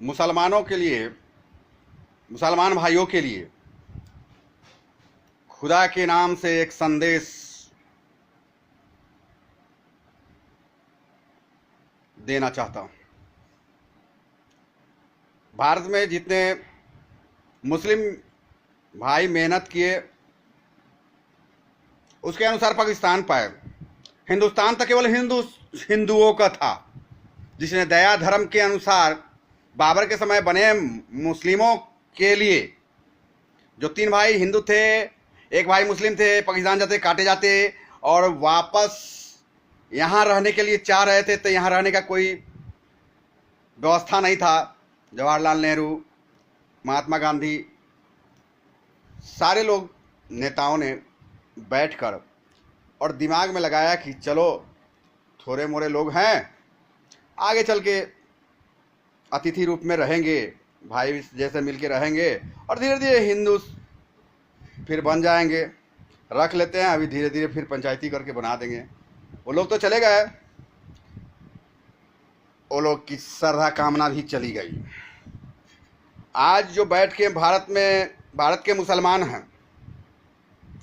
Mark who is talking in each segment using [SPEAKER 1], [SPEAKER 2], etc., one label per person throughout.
[SPEAKER 1] मुसलमानों के लिए, मुसलमान भाइयों के लिए खुदा के नाम से एक संदेश देना चाहता हूं। भारत में जितने मुस्लिम भाई मेहनत किए उसके अनुसार पाकिस्तान पाए। हिंदुस्तान तो केवल हिंदुओं का था, जिसने दया धर्म के अनुसार बाबर के समय बने मुस्लिमों के लिए, जो 3 भाई हिंदू थे, 1 भाई मुस्लिम थे, पाकिस्तान जाते काटे जाते और वापस यहाँ रहने के लिए चाह रहे थे, तो यहाँ रहने का कोई व्यवस्था नहीं था। जवाहरलाल नेहरू, महात्मा गांधी, सारे लोग नेताओं ने बैठकर और दिमाग में लगाया कि चलो थोड़े मोरे लोग हैं, आगे चल के अतिथि रूप में रहेंगे, भाई जैसे मिलके रहेंगे और धीरे धीरे हिंदू फिर बन जाएंगे। रख लेते हैं, अभी धीरे धीरे फिर पंचायती करके बना देंगे। वो लोग तो चले गए, वो लोग की श्रद्धा कामना भी चली गई। आज जो बैठ के भारत के मुसलमान हैं,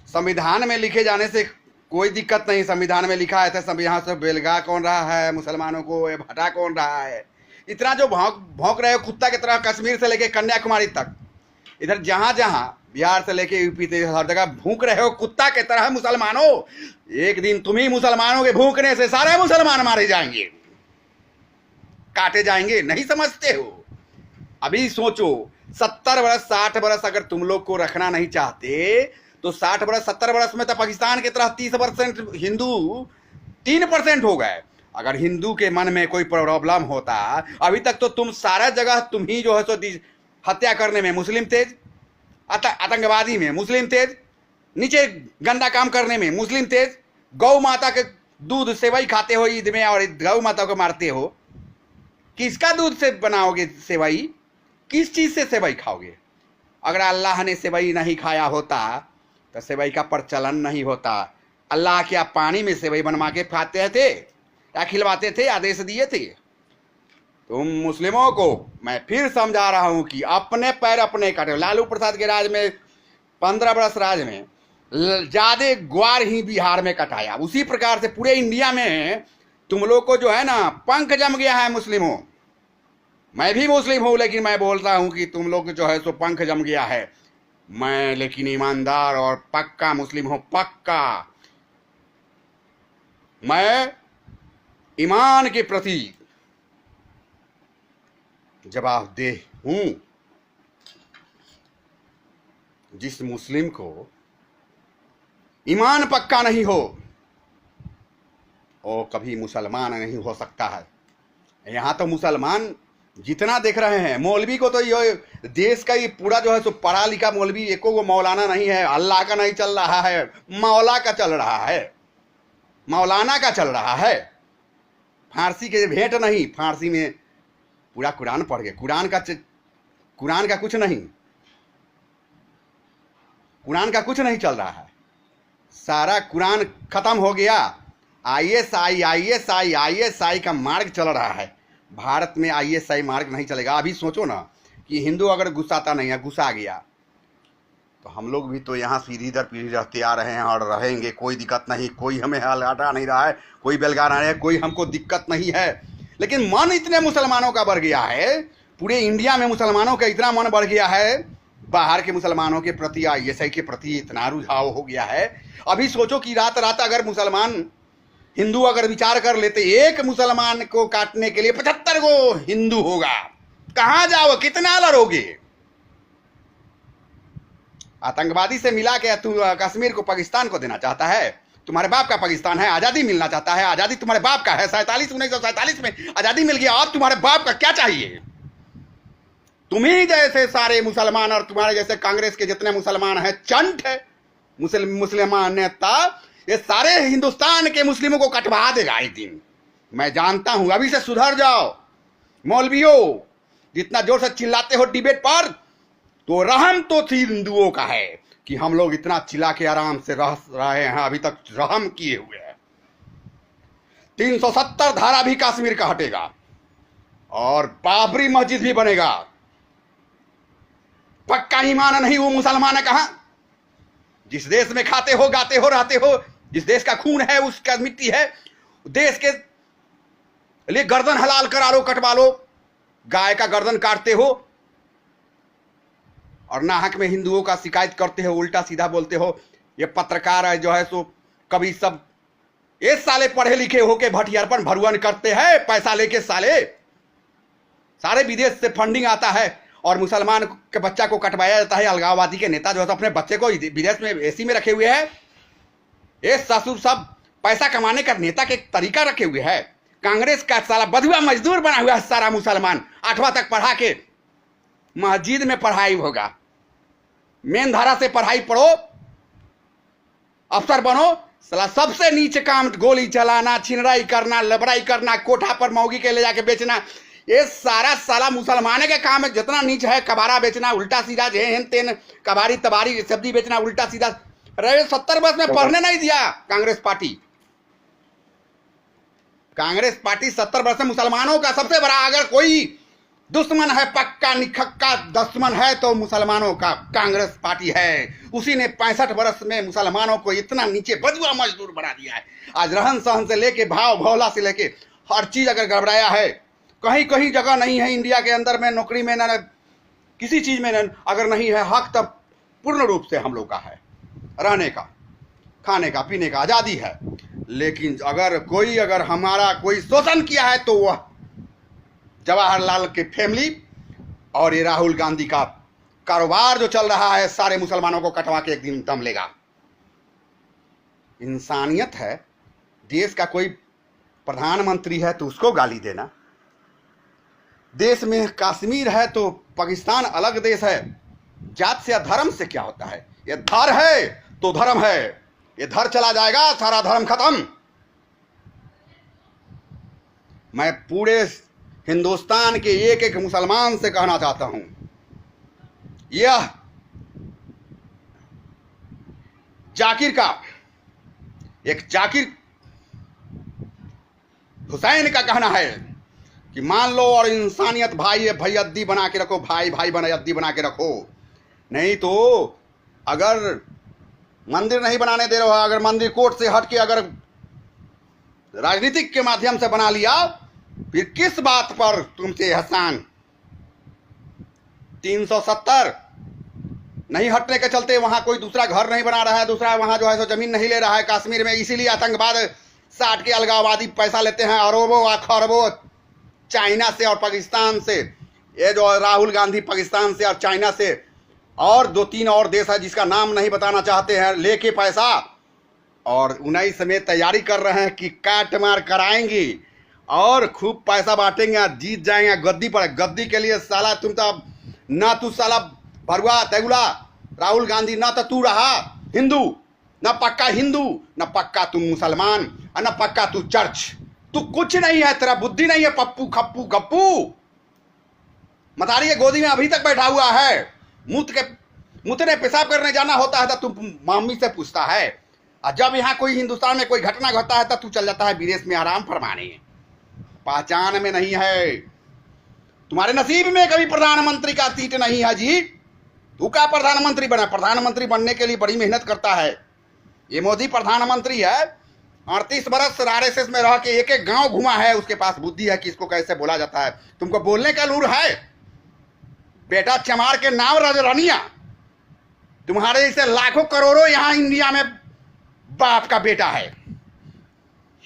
[SPEAKER 1] संविधान में लिखे जाने से कोई दिक्कत नहीं। संविधान में लिखा है तो यहाँ से बेलगा कौन रहा है मुसलमानों को, ये भटा कौन रहा है। इतना जो भौंक रहे हो कुत्ता की तरह, कश्मीर से लेके कन्याकुमारी तक, इधर जहां जहां बिहार से लेके यूपी तक हर जगह भूख रहे हो कुत्ता की तरह मुसलमानों। एक दिन तुम ही मुसलमानों के भूखने से सारे मुसलमान मारे जाएंगे, काटे जाएंगे। नहीं समझते हो? अभी सोचो, 70 वर्ष 60 वर्ष अगर तुम लोग को रखना नहीं चाहते तो 60 वर्ष 70 वर्ष में तो पाकिस्तान की तरह 30% हिंदू 3% हो गए। अगर हिंदू के मन में कोई प्रॉब्लम होता, अभी तक तो तुम सारा जगह तुम ही जो है सो हत्या करने में मुस्लिम तेज, आतंकवादी में मुस्लिम तेज, नीचे गंदा काम करने में मुस्लिम तेज, गौ माता के दूध सेवई खाते हो ईद में और गौ माता को मारते हो। किसका दूध से बनाओगे सेवई? किस चीज से सेवई खाओगे? अगर अल्लाह ने सेवई नहीं खाया होता तो सेवई का प्रचलन नहीं होता। अल्लाह क्या पानी में सेवई बनवा के खाते थे या खिलवाते थे? आदेश दिए थे। तुम मुस्लिमों को मैं फिर समझा रहा हूं कि अपने पैर अपने काटे। लालू प्रसाद के राज में 15 वर्ष राज में ज्यादा ग्वार ही बिहार में कटाया। उसी प्रकार से पूरे इंडिया में तुम लोग को जो है ना पंख जम गया है मुस्लिमों। मैं भी मुस्लिम हूं, लेकिन मैं बोलता हूं कि तुम लोग जो है सो पंख जम गया है। मैं लेकिन ईमानदार और पक्का मुस्लिम हूं, पक्का। मैं ईमान के प्रति जवाबदेह हूं। जिस मुस्लिम को ईमान पक्का नहीं हो वो कभी मुसलमान नहीं हो सकता है। यहां तो मुसलमान जितना देख रहे हैं, मौलवी को तो ये देश का ही पूरा जो है सो पढ़ा लिखा मौलवी, एको को मौलाना नहीं है। अल्लाह का नहीं चल रहा है, मौला का चल रहा है, मौलाना का चल रहा है। फारसी के भेंट नहीं, फारसी में पूरा कुरान पढ़ गए। कुरान का कुछ नहीं, कुरान का कुछ नहीं चल रहा है। सारा कुरान खत्म हो गया। आईएसआई का मार्ग चल रहा है। भारत में आईएसआई मार्ग नहीं चलेगा। अभी सोचो ना कि हिंदू अगर गुस्साता नहीं है, गुस्सा गया, तो हम लोग भी तो यहाँ सीधी दर पीढ़ी रहते आ रहे हैं और रहेंगे। कोई दिक्कत नहीं, कोई हमें हटा नहीं रहा है, कोई बेलगा नहीं है, कोई हमको दिक्कत नहीं है। लेकिन मन इतने मुसलमानों का बढ़ गया है, पूरे इंडिया में मुसलमानों का इतना मन बढ़ गया है, बाहर के मुसलमानों के प्रति, आईएसआई के प्रति इतना रुझाव हो गया है। अभी सोचो कि रात रात अगर मुसलमान हिंदू अगर विचार कर लेते, एक मुसलमान को काटने के लिए 75 गो हिंदू होगा, कहां जाओ, कितना लड़ोगे? आतंकवादी से मिला के तू कश्मीर को पाकिस्तान को देना चाहता है? तुम्हारे बाप का पाकिस्तान है, आजादी मिलना चाहता है, आजादी तुम्हारे बाप का है। 1947 में आजादी मिल गया, अब तुम्हारे बाप का क्या चाहिए? तुम्ही जैसे सारे मुसलमान और तुम्हारे जैसे कांग्रेस के जितने मुसलमान हैं, चंट है मुसलमान नेता, ये सारे हिंदुस्तान के मुस्लिमों को कटवा देगा एक दिन। मैं जानता हूं। अभी से सुधर जाओ मौलवियों। जितना जोर से चिल्लाते हो डिबेट पर, तो रहम तो हिंदुओं का है कि हम लोग इतना चिल्ला के आराम से रह रहे हैं, अभी तक रहम किए हुए हैं। 370 धारा भी कश्मीर का हटेगा। और बाबरी मस्जिद भी बनेगा। पक्का ईमान नहीं वो मुसलमान है कहां? जिस देश में खाते हो, गाते हो, रहते हो, जिस देश का खून है, उसका मिट्टी है, देश के लिए गर्दन हलाल करा लो, कटवा लो। गाय का गर्दन काटते हो और नाहक में हिंदुओं का शिकायत करते हो, उल्टा सीधा बोलते हो। ये पत्रकार है जो है सो कभी सब ये साले पढ़े लिखे होके भटियारपन भरुआन करते हैं, पैसा लेके सारे विदेश से फंडिंग आता है और मुसलमान के बच्चा को कटवाया जाता है। अलगाववादी के नेता जो है तो अपने बच्चे को विदेश में एसी में रखे हुए हैं। ये ससुर सब पैसा कमाने का नेता के तरीका रखे हुए है। कांग्रेस का साला बधुआ मजदूर बना हुआ है सारा मुसलमान। 8वां तक पढ़ा के मस्जिद में पढ़ाई होगा, मेन धारा से पढ़ाई पढ़ो, अफसर बनो। साला सबसे नीचे काम गोली चलाना, छिनराई करना, लबराई करना, कोठा पर मौगी के ले जाके बेचना, ये सारा साला मुसलमाने के काम है। जितना नीच है, कबाड़ा बेचना, उल्टा सीधा हेन तेन कबाड़ी तबाड़ी सब्जी बेचना, उल्टा सीधा। अरे 70 वर्ष में पढ़ने नहीं दिया कांग्रेस पार्टी। कांग्रेस पार्टी 70 वर्ष में मुसलमानों का सबसे बड़ा अगर कोई दुश्मन है, पक्का निखक्का दुश्मन है तो मुसलमानों का कांग्रेस पार्टी है। उसी ने 65 वर्ष में मुसलमानों को इतना नीचे बदुआ मजदूर बना दिया है। आज रहन सहन से लेके भाव भौला से लेके हर चीज अगर गड़बड़ाया है। कहीं कहीं जगह नहीं है इंडिया के अंदर में, नौकरी में न किसी चीज में न अगर नहीं है हक, तब पूर्ण रूप से हम लोग का है। रहने का, खाने का, पीने का आजादी है। लेकिन अगर हमारा कोई शोषण किया है तो वह जवाहरलाल के फैमिली और ये राहुल गांधी का कारोबार जो चल रहा है, सारे मुसलमानों को कटवा के एक दिन दम लेगा। इंसानियत है। देश का कोई प्रधानमंत्री है तो उसको गाली देना। देश में कश्मीर है तो पाकिस्तान अलग देश है। जात से या धर्म से क्या होता है? ये धर है तो धर्म है, ये धर चला जाएगा सारा धर्म खत्म। मैं पूरे हिंदुस्तान के एक एक मुसलमान से कहना चाहता हूं, यह जाकिर हुसैन का कहना है कि मान लो और इंसानियत भाई है, भाई अद्दी बना के रखो, भाई भाई बना अद्दी बना के रखो। नहीं तो अगर मंदिर नहीं बनाने दे रहे हो, अगर मंदिर कोर्ट से हट के अगर राजनीतिक के माध्यम से बना लिया, फिर किस बात पर तुमसे एहसान? 370 नहीं हटने के चलते वहां कोई दूसरा घर नहीं बना रहा है, दूसरा वहां जो है सो जमीन नहीं ले रहा है कश्मीर में। इसीलिए आतंकवाद साठ के अलगाववादी पैसा लेते हैं अरबों खरबों चाइना से और पाकिस्तान से। ये जो राहुल गांधी पाकिस्तान से और चाइना से और 2-3 और देश है जिसका नाम नहीं बताना चाहते हैं, लेके पैसा और 19 में तैयारी कर रहे हैं कि काट मार कराएंगे और खूब पैसा बांटेंगे, जीत जाएंगे गद्दी पर। गद्दी के लिए साला तुम तो ना तू साला भरुआ तेगुला राहुल गांधी, ना तो तू रहा हिंदू, ना पक्का हिंदू, ना पक्का तू मुसलमान और ना पक्का तू चर्च। तू कुछ नहीं है, तेरा बुद्धि नहीं है। पप्पू खप्पू गप्पू मतारी के गोदी में अभी तक बैठा हुआ है। मुतने पेशाब करने जाना होता है तो तू मम्मी से पूछता है, और जब यहाँ कोई हिंदुस्तान में कोई घटना घटता है तब तू चल जाता है विदेश में आराम फरमाने। पहचान में नहीं है, तुम्हारे नसीब में कभी प्रधानमंत्री का सीट नहीं है जी। तू क्या प्रधानमंत्री बना? प्रधानमंत्री बनने के लिए बड़ी मेहनत करता है। ये मोदी प्रधानमंत्री है, 38 बरस आरएसएस में रह के एक एक गांव घुमा है, उसके पास बुद्धि है कि इसको कैसे बोला जाता है। तुमको बोलने का लूर है? बेटा चमार के नाम रजरनिया, तुम्हारे जैसे लाखों करोड़ों यहां इंडिया में बाप का बेटा है,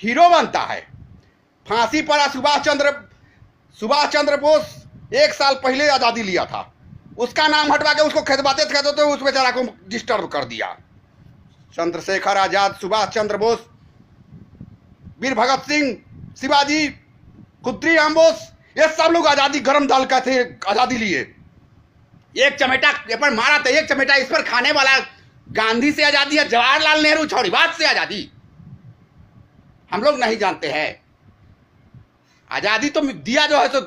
[SPEAKER 1] हीरो बनता है। फांसी पर सुभाष चंद्र बोस 1 साल पहले आजादी लिया था, उसका नाम हटवा के उसको खेदवाते खेदते उस बेचारा को डिस्टर्ब कर दिया। चंद्रशेखर आजाद, सुभाष चंद्र बोस, वीर भगत सिंह, शिवाजी, खुद्री राम बोस, ये सब लोग आजादी गरम दाल का थे, आजादी लिए। एक चमेटा पर मारा था, एक चमेटा इस पर खाने वाला गांधी से आजादी है, जवाहरलाल नेहरू छौरीवाद से आजादी हम लोग नहीं जानते हैं। आजादी तो दिया जो है तो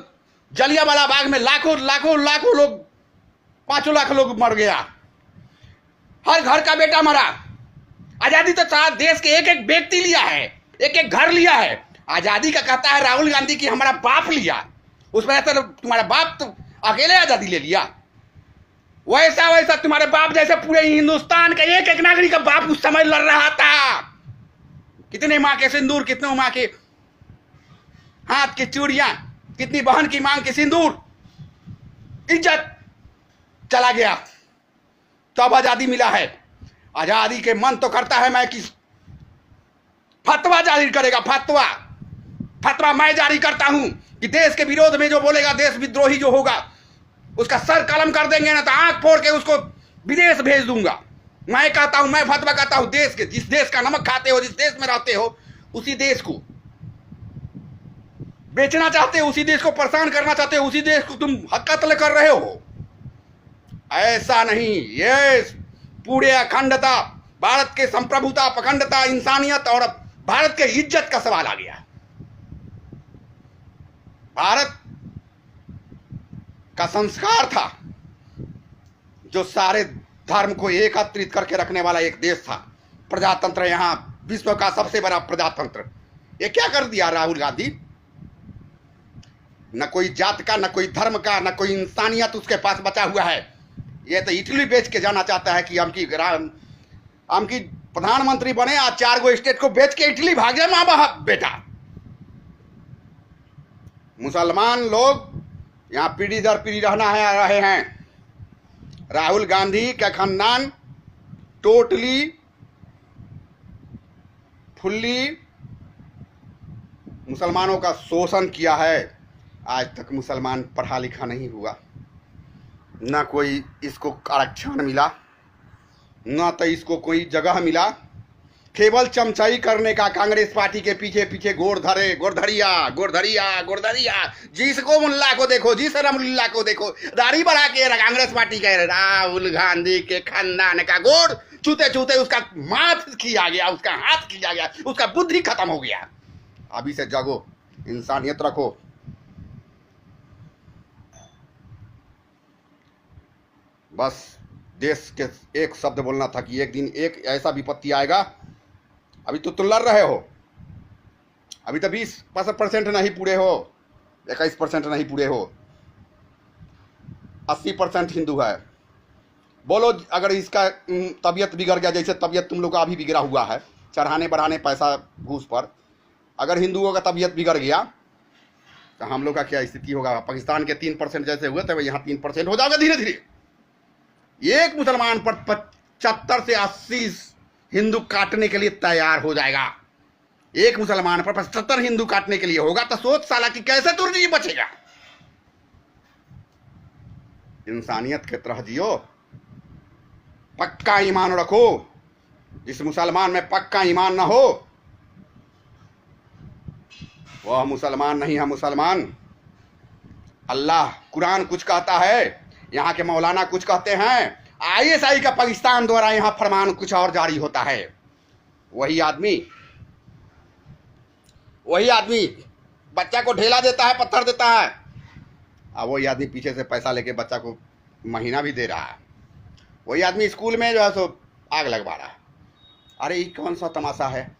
[SPEAKER 1] जलियांवाला बाग में लाखों लोग, 5 लाख लोग मर गया, हर घर का बेटा मरा। आजादी तो सारा देश के एक एक व्यक्ति लिया है, एक एक घर लिया है। आजादी का कहता है राहुल गांधी की हमारा बाप लिया, उसमें ऐसा तुम्हारा बाप तो अकेले आजादी ले लिया, वैसा वैसा तुम्हारे बाप जैसे पूरे हिंदुस्तान का एक एक नागरिक का बाप उस समय लड़ रहा था। कितने मां के सिंदूर, कितने मां के हाथ की चूड़ियां, कितनी बहन की मांग के सिंदूर, इज्जत चला गया, तब आजादी मिला है। आजादी के मन तो करता है मैं कि फतवा जारी करेगा, फतवा मैं जारी करता हूं कि देश के विरोध में जो बोलेगा, देश विद्रोही जो होगा, उसका सर कलम कर देंगे ना तो आंख फोड़ के उसको विदेश भेज दूंगा। मैं कहता हूं, मैं फतवा कहता हूं, देश के जिस देश का नमक खाते हो, जिस देश में रहते हो, उसी देश को बेचना चाहते हो, उसी देश को परेशान करना चाहते हो, उसी देश को तुम कत्ल कर रहे हो। ऐसा नहीं, ये पूरे अखंडता, भारत के संप्रभुता, अखंडता, इंसानियत और भारत के इज्जत का सवाल आ गया। भारत का संस्कार था जो सारे धर्म को एकत्रित करके रखने वाला एक देश था, प्रजातंत्र, यहां विश्व का सबसे बड़ा प्रजातंत्र। ये क्या कर दिया राहुल गांधी? न कोई जात का, न कोई धर्म का, न कोई इंसानियत उसके पास बचा हुआ है। ये तो इटली बेच के जाना चाहता है कि हमकी प्रधानमंत्री बने, आज 4 गो स्टेट को बेच के इटली भागे मां बाप बेटा। मुसलमान लोग यहां पीढ़ी दर पीढ़ी रहे हैं। राहुल गांधी का खानदान टोटली फुल्ली मुसलमानों का शोषण किया है। आज तक मुसलमान पढ़ा लिखा नहीं हुआ, ना कोई इसको आरक्षण मिला, ना तो इसको कोई जगह मिला। केवल चमचाई करने का कांग्रेस पार्टी के पीछे पीछे गोरधरिया, जिसको मुल्ला को देखो, जिस रमुल्ला को देखो, दाढ़ी बढ़ा के कांग्रेस पार्टी का राहुल गांधी के खानदान का गोड़ छूते छूते उसका माथ किया गया, उसका हाथ किया गया, उसका बुद्धि खत्म हो गया। अभी से जागो, इंसानियत रखो। बस देश के एक शब्द बोलना था कि एक दिन एक ऐसा विपत्ति आएगा। अभी तो तुम लड़ रहे हो, अभी तो 20% नहीं पूरे हो, 21% नहीं पूरे हो, 80% हिंदू है। बोलो अगर इसका तबीयत बिगड़ गया, जैसे तबीयत तुम लोग का अभी बिगड़ा हुआ है, चढ़ाने बढ़ाने पैसा घूस पर, अगर हिंदुओं का तबीयत बिगड़ गया तो हम लोग का क्या स्थिति होगा? पाकिस्तान के 3% जैसे हुए थे यहाँ 3% हो जाओगे धीरे धीरे। एक मुसलमान पर 75 से 80 हिंदू काटने के लिए तैयार हो जाएगा। एक मुसलमान पर 75 हिंदू काटने के लिए होगा तो सोच साला कि कैसे तुर्जी बचेगा। इंसानियत के तरह जियो, पक्का ईमान रखो। जिस मुसलमान में पक्का ईमान ना हो वह मुसलमान नहीं है। मुसलमान, अल्लाह कुरान कुछ कहता है, यहाँ के मौलाना कुछ कहते हैं, ISI का पाकिस्तान द्वारा यहाँ फरमान कुछ और जारी होता है। वही आदमी बच्चा को ढेला देता है, पत्थर देता है, अब वही आदमी पीछे से पैसा लेके बच्चा को महीना भी दे रहा है। वही आदमी स्कूल में जो है सो आग लगवा रहा है। अरे ये कौन सा तमाशा है?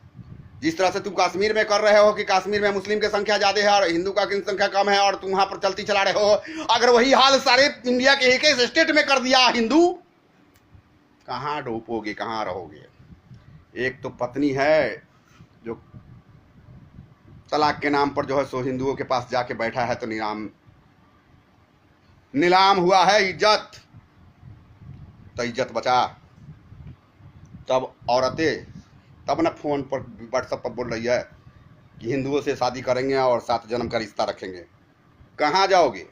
[SPEAKER 1] जिस तरह से तुम कश्मीर में कर रहे हो कि कश्मीर में मुस्लिम की संख्या ज्यादा है और हिंदू का की संख्या कम है और तुम वहां पर चलती चला रहे हो, अगर वही हाल सारे इंडिया के एक एक स्टेट में कर दिया हिंदू, कहाँ डूबोगे, कहाँ रहोगे? एक तो पत्नी है जो तलाक के नाम पर जो है सो हिंदुओं के पास जाके बैठा है, तो नीलाम हुआ है इज्जत। तो इज्जत बचा। तब औरतें तब ना फोन पर व्हाट्सएप पर बोल रही है कि हिंदुओं से शादी करेंगे और 7 जन्म का रिश्ता रखेंगे। कहाँ जाओगे?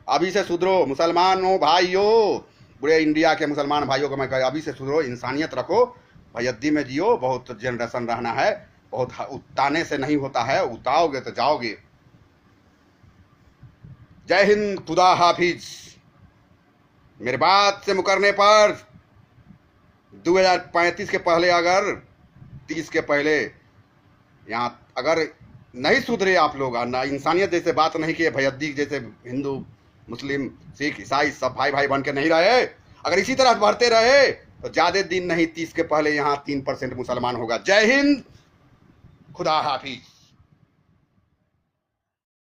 [SPEAKER 1] अभी से सुधरो मुसलमानों भाइयों, पूरे इंडिया के मुसलमान भाइयों को मैं कह, अभी से सुधरो, इंसानियत रखो, भयद्दी में जियो। बहुत जनरेशन रहना है, बहुत उताने से नहीं होता है, उताओगे तो जाओगे। जय हिंद, खुदा हाफिज। मेरे बात से मुकरने पर 2035 के पहले, अगर 30 के पहले यहाँ अगर नहीं सुधरे आप लोग, ना इंसानियत जैसे बात नहीं किए, भयद्दी जैसे हिंदू मुस्लिम सिख ईसाई सब भाई भाई बन के नहीं रहे, अगर इसी तरह बढ़ते रहे तो ज्यादा दिन नहीं, 30 के पहले यहाँ 3% मुसलमान होगा। जय हिंद, खुदा हाफिज।